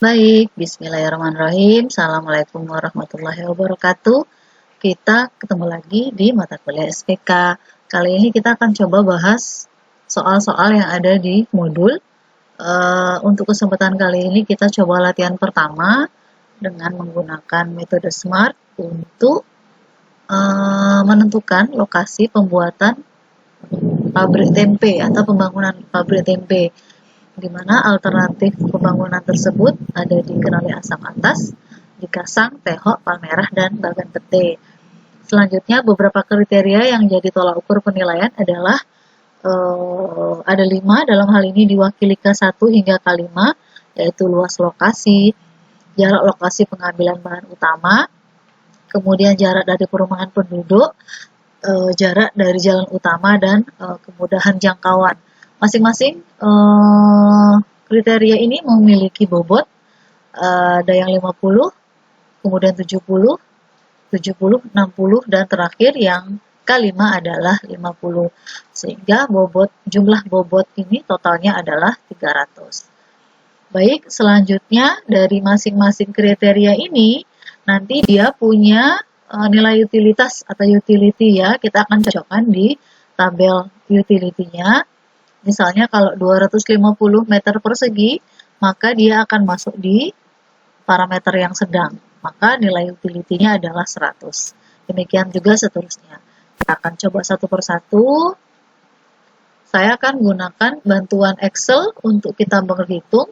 Baik, bismillahirrahmanirrahim. Assalamualaikum warahmatullahi wabarakatuh. Kita ketemu lagi di mata kuliah SPK. Kali ini kita akan coba bahas soal-soal yang ada di modul. Untuk kesempatan kali ini kita coba latihan pertama dengan menggunakan metode SMART untuk menentukan lokasi pembuatan pabrik tempe atau pembangunan pabrik tempe, di mana alternatif pembangunan tersebut ada di Kenali Asam Atas, di Kasang, Tehok, Palmerah, dan Bagan Pete. Selanjutnya, beberapa kriteria yang jadi tolak ukur penilaian adalah ada 5, dalam hal ini diwakili K1 hingga K5, yaitu luas lokasi, jarak lokasi pengambilan bahan utama, kemudian jarak dari perumahan penduduk, jarak dari jalan utama, dan kemudahan jangkauan. Masing-masing kriteria ini memiliki bobot, ada yang 50, kemudian 70, 70, 60, dan terakhir yang K5 adalah 50. Sehingga jumlah bobot ini totalnya adalah 300. Baik, selanjutnya dari masing-masing kriteria ini nanti dia punya nilai utilitas atau utility ya. Kita akan cocokkan di tabel utility-nya. Misalnya kalau 250 meter persegi, maka dia akan masuk di parameter yang sedang. Maka nilai utility-nya adalah 100. Demikian juga seterusnya. Kita akan coba satu persatu. Saya akan gunakan bantuan Excel untuk kita berhitung.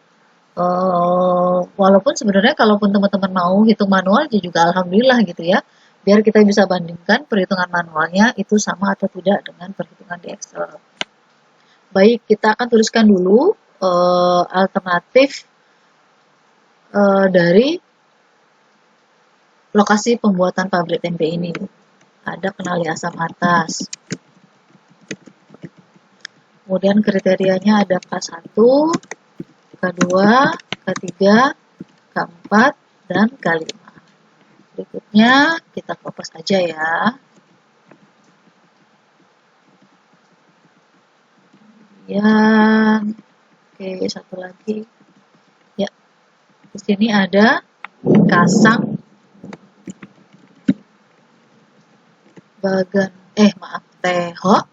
Walaupun sebenarnya kalaupun teman-teman mau hitung manual juga alhamdulillah gitu ya, biar kita bisa bandingkan perhitungan manualnya itu sama atau tidak dengan perhitungan di Excel. Baik, kita akan tuliskan dulu alternatif dari lokasi pembuatan pabrik tempe ini. Ada Kenali Asam Atas. Kemudian kriterianya ada K1, K2, K3, K4, dan K5. Berikutnya kita kopas aja ya. Kemudian, oke, satu lagi. Ya, di sini ada Kasang, Tehok,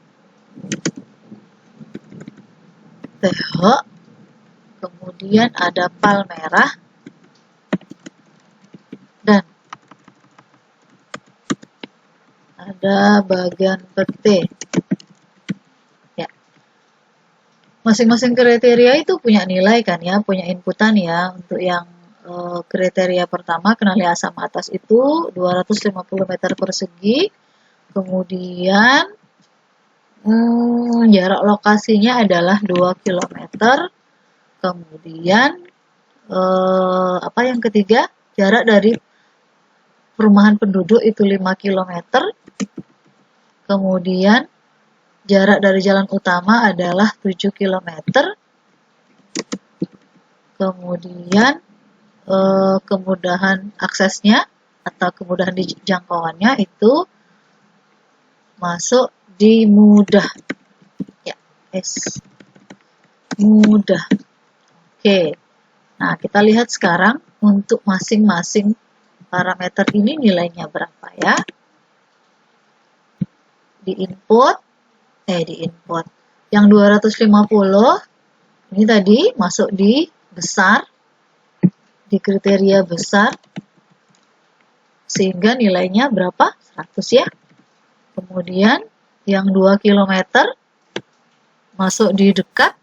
kemudian ada Palmerah, dan ada Bagan Pete. Ya, masing-masing kriteria itu punya nilai kan ya, punya inputan ya. Untuk yang kriteria pertama Kenali Asam Atas itu 250 meter persegi, kemudian jarak lokasinya adalah 2 km, kemudian apa yang ketiga, jarak dari perumahan penduduk itu 5 km, kemudian jarak dari jalan utama adalah 7 km, kemudian kemudahan aksesnya atau kemudahan di jangkauannya itu masuk di mudah ya, mudah. Oke, nah kita lihat sekarang untuk masing-masing parameter ini nilainya berapa ya. Di input yang 250 ini tadi masuk di besar, di kriteria besar, sehingga nilainya berapa? 100 ya. Kemudian yang 2 km masuk di dekat,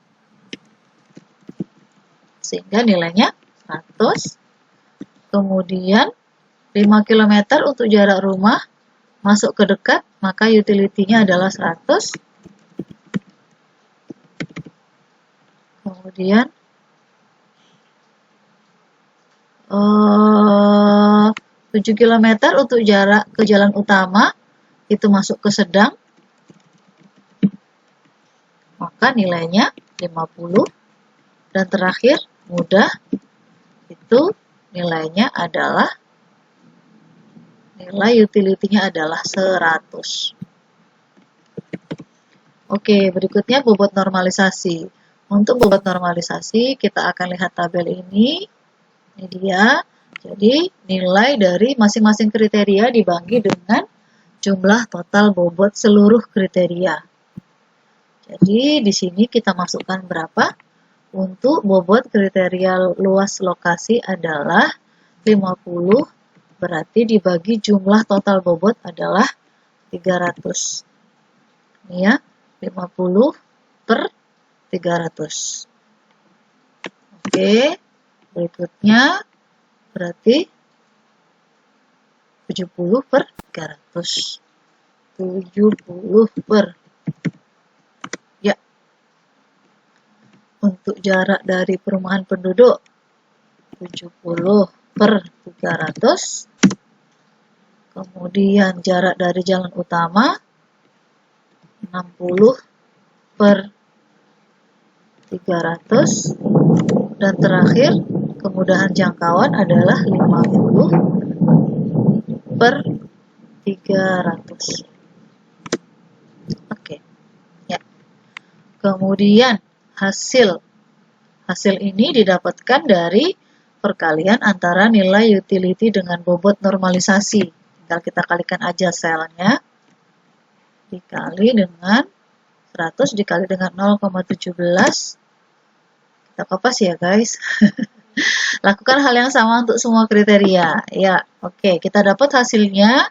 sehingga nilainya 100. Kemudian 5 km untuk jarak rumah masuk ke dekat, maka utility-nya adalah 100. Kemudian 7 km untuk jarak ke jalan utama itu masuk ke sedang, maka nilainya 50. Dan terakhir mudah, itu nilainya adalah nilai utility-nya adalah 100. Oke, berikutnya bobot normalisasi. Untuk bobot normalisasi kita akan lihat tabel ini. Ini dia. Jadi nilai dari masing-masing kriteria dibagi dengan jumlah total bobot seluruh kriteria. Jadi di sini kita masukkan berapa? Untuk bobot kriteria luas lokasi adalah 50, berarti dibagi jumlah total bobot adalah 300. Ini ya, 50 per 300. Oke, berikutnya berarti 70 per 300. 70 per. Ya. Untuk jarak dari perumahan penduduk 70 per 300. Kemudian jarak dari jalan utama 60 per 300. Dan terakhir, kemudahan jangkauan adalah 50 per 300. Oke. Ya. Kemudian hasil ini didapatkan dari perkalian antara nilai utility dengan bobot normalisasi. Tinggal kita kalikan aja selnya. Dikali dengan 100 dikali dengan 0,17. Kita kopas ya guys. Lakukan hal yang sama untuk semua kriteria. Ya, oke. Kita dapat hasilnya.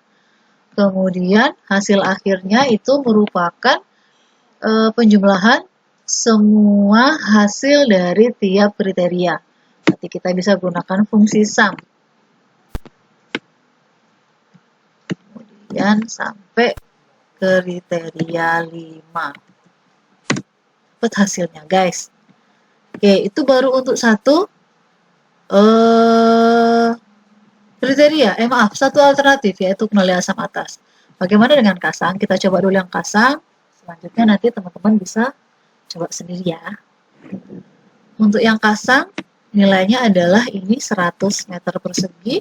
Kemudian hasil akhirnya itu merupakan penjumlahan semua hasil dari tiap kriteria. Nanti kita bisa gunakan fungsi sum. Kemudian sampai kriteria 5. Dapat hasilnya guys. Oke, itu baru untuk satu kriteria. Satu alternatif yaitu kenali asam atas. Bagaimana dengan kasang? Kita coba dulu yang kasang. Selanjutnya nanti teman-teman bisa coba sendiri ya. Untuk yang kasang, nilainya adalah ini 100 meter persegi.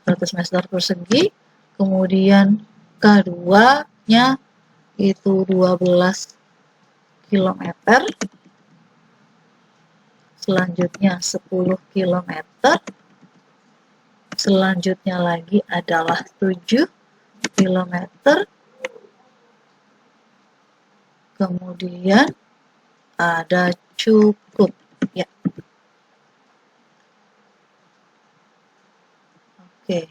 100 meter persegi. Kemudian K2-nya itu 12 km. Selanjutnya 10 km. Selanjutnya lagi adalah 7 km. Kemudian ada cukup ya. Oke.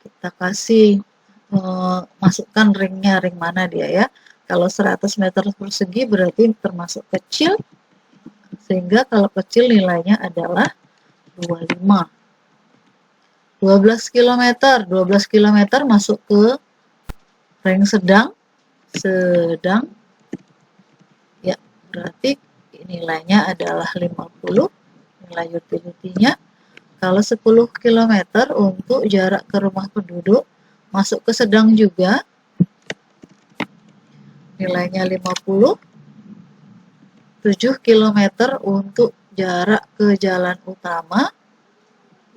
Kita kasih masukkan ringnya, ring mana dia ya. Kalau 100 meter persegi berarti termasuk kecil, sehingga kalau kecil nilainya adalah 25. 12 km, 12 km masuk ke ring sedang, ya berarti nilainya adalah 50, nilai utility-nya. Kalau 10 km untuk jarak ke rumah penduduk, masuk ke sedang juga, nilainya 50. 7 km untuk jarak ke jalan utama,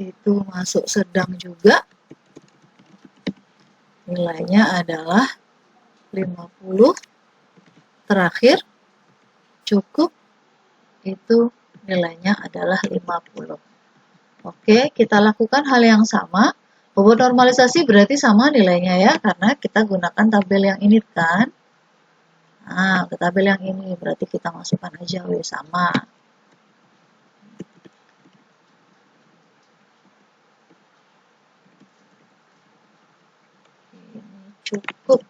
itu masuk sedang juga, nilainya adalah 50. Terakhir, cukup, itu nilainya adalah 50. Oke, kita lakukan hal yang sama. Bobot normalisasi berarti sama nilainya ya, karena kita gunakan tabel yang ini kan. Nah, ke tabel yang ini berarti kita masukkan aja W sama. Ini cukup.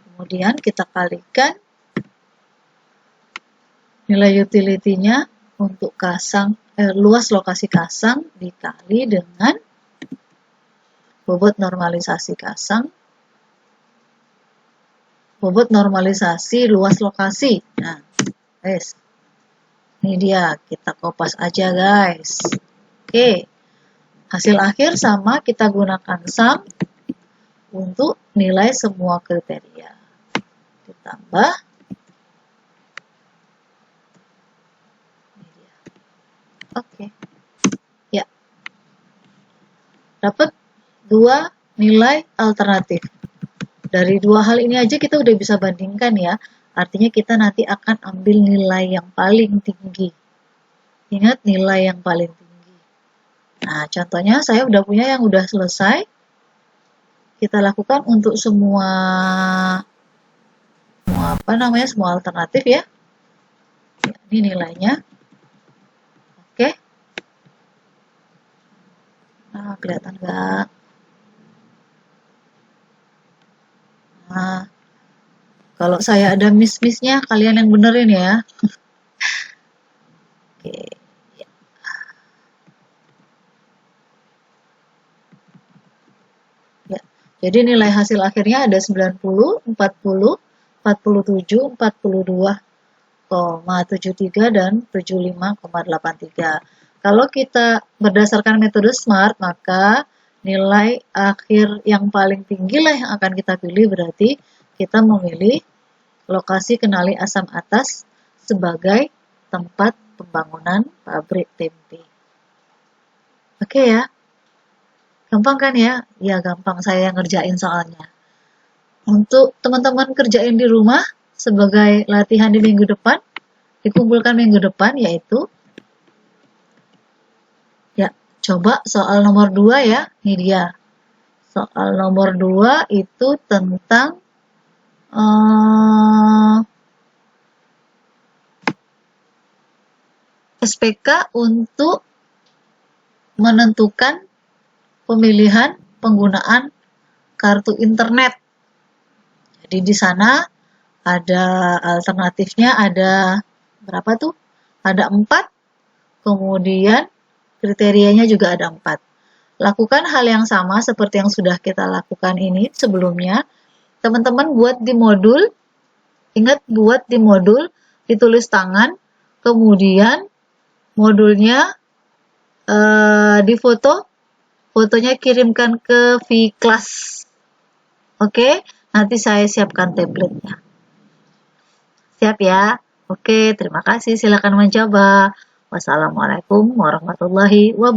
Kemudian kita kalikan nilai utility-nya untuk kasang, luas lokasi kasang dikali dengan bobot normalisasi kasang, bobot normalisasi luas lokasi. Nah, guys, ini dia, kita kopas aja guys. Oke, hasil akhir sama, kita gunakan sum untuk nilai semua kriteria. Ditambah, ini dia. Oke, ya, dapat 2 nilai alternatif. Dari dua hal ini aja kita udah bisa bandingkan ya. Artinya kita nanti akan ambil nilai yang paling tinggi. Ingat nilai yang paling tinggi. Nah, contohnya saya udah punya yang udah selesai. Kita lakukan untuk semua semua alternatif ya. Ini nilainya. Oke. Nah, kelihatan nggak? Nah, kalau saya ada miss-missnya, kalian yang benerin ya. Oke. Ya. Jadi nilai hasil akhirnya ada 90, 40, 47, 42,73 dan 75,83. Kalau kita berdasarkan metode SMART, maka nilai akhir yang paling tinggi lah yang akan kita pilih, berarti kita memilih lokasi Kenali Asam Atas sebagai tempat pembangunan pabrik tempe. Oke ya, gampang kan ya? Ya gampang, saya yang ngerjain soalnya. Untuk teman-teman kerjain di rumah sebagai latihan di minggu depan, dikumpulkan minggu depan, yaitu ya coba soal nomor 2 ya, ini dia. Soal nomor 2 itu tentang SPK untuk menentukan pemilihan penggunaan kartu internet. Jadi di sana ada alternatifnya, ada berapa tuh? Ada 4, kemudian kriterianya juga ada 4. Lakukan hal yang sama seperti yang sudah kita lakukan ini sebelumnya. Teman-teman buat di modul, ingat buat di modul, ditulis tangan, kemudian modulnya difoto, fotonya kirimkan ke vClass. Oke, nanti saya siapkan template-nya. Siap ya? Oke, terima kasih. Silakan mencoba. Wassalamualaikum warahmatullahi wabarakatuh.